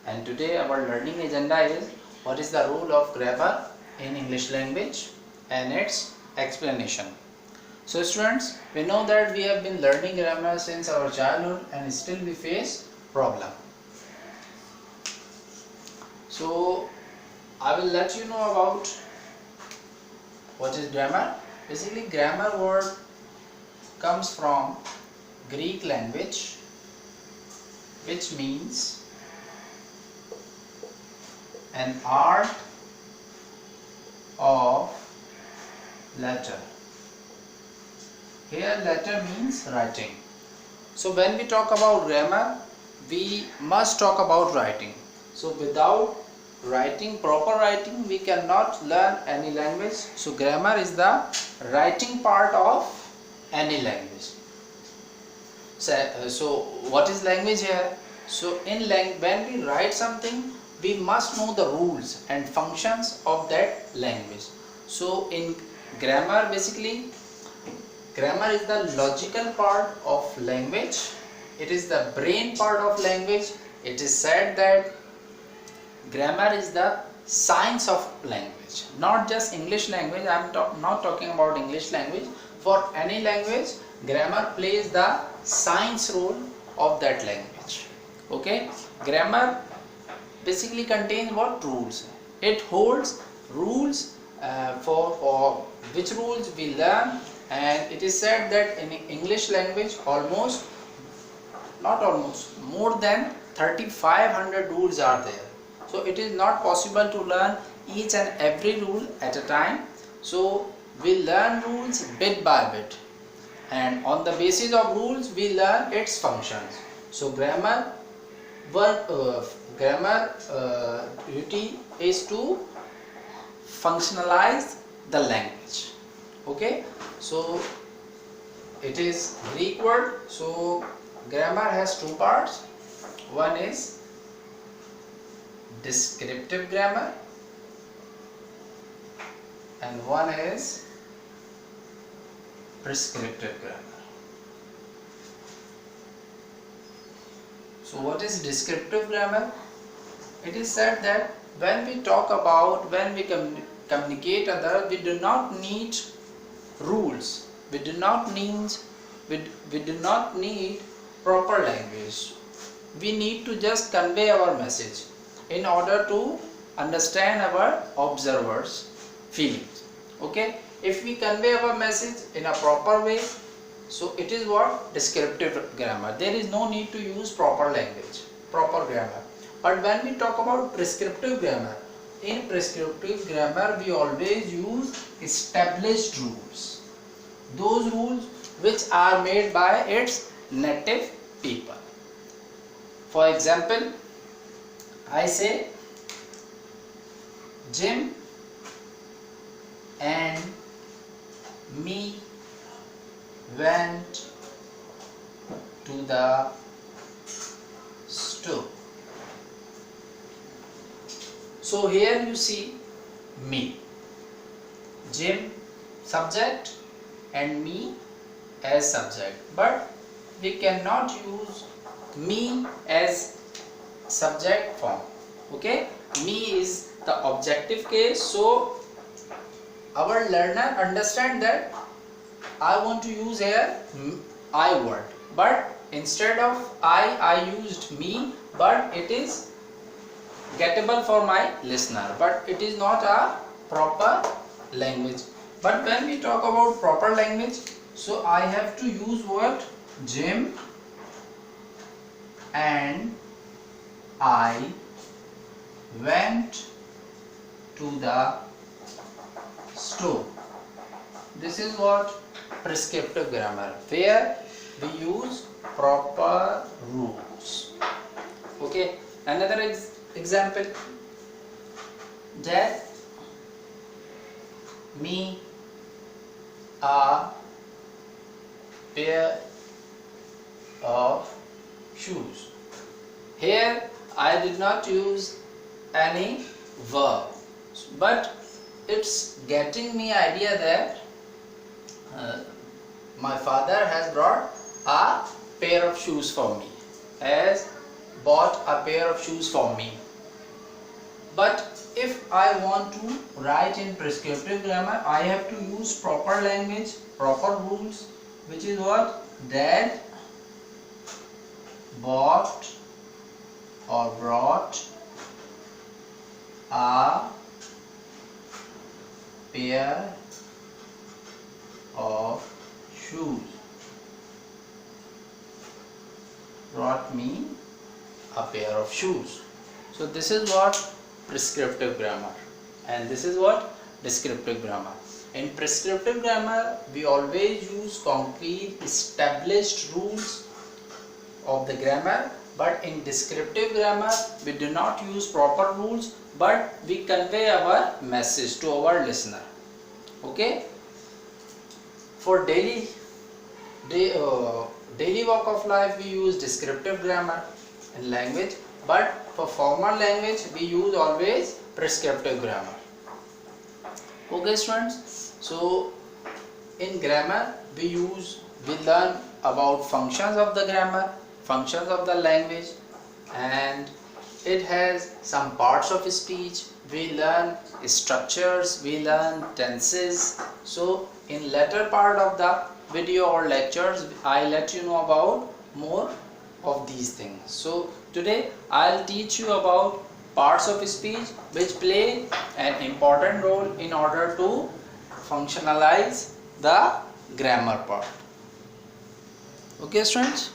and today our learning agenda is what is the role of grammar in English language and its explanation. So students, we know that we have been learning grammar since our childhood and still we face problem. So I will let you know about what is grammar. Basically, grammar word comes from Greek language, which means an art of letter. Here letter means writing. So when we talk about grammar, we must talk about writing. So without writing, proper writing, we cannot learn any language. So grammar is the writing part of any language. So what is language here? So when we write something, we must know the rules and functions of that language. So in grammar, basically grammar is the logical part of language. It is the brain part of language. It is said that grammar is the science of language, not just English language. I am not talking about English language. For any language, grammar plays the science role of that language. Okay, grammar basically contains what? Rules. It holds rules for which rules we learn, and it is said that in English language more than 3,500 rules are there. So it is not possible to learn each and every rule at a time. So we learn rules bit by bit, and on the basis of rules we learn its functions. So grammar duty is to functionalize the language. Okay, so it is Greek word. So grammar has two parts. One is descriptive grammar and one is prescriptive grammar. So what is descriptive grammar? It is said that when we communicate others, we do not need rules. We do not need proper language. We need to just convey our message in order to understand our observers' feelings. Okay, if we convey our message in a proper way, so it is what? Descriptive grammar. There is no need to use proper language, proper grammar. But when we talk about prescriptive grammar, in prescriptive grammar we always use established rules, those rules which are made by its native people. For example, I say Jim and me went to the store. So here you see me, Jim subject and me as subject, but we cannot use me as subject form. Okay, me is the objective case. So our learner understand that I want to use here I word, but instead of I used me, but it is gettable for my listener, but it is not a proper language. But when we talk about proper language, so I have to use what? Jim and I went to the store. This is what? Prescriptive grammar, where we use proper rules. Okay, another example, Dad, me a pair of shoes. Here I did not use any verb, but it's getting me idea that my father has brought a pair of shoes for me, as bought a pair of shoes for me. But if I want to write in prescriptive grammar, I have to use proper language, proper rules, which is what? Dad bought or brought a pair of shoes. Brought me a pair of shoes. So this is what prescriptive grammar, and this is what descriptive grammar. In prescriptive grammar, we always use concrete established rules of the grammar, but in descriptive grammar we do not use proper rules, but we convey our message to our listener. Okay, for daily walk of life we use descriptive grammar in language, but for formal language we use always prescriptive grammar. Okay students, so in grammar we learn about functions of the grammar, functions of the language, and it has some parts of speech. We learn structures, we learn tenses. So in later part of the video or lectures, I let you know about more of these things. So today I'll teach you about parts of speech which play an important role in order to functionalize the grammar part. Okay students?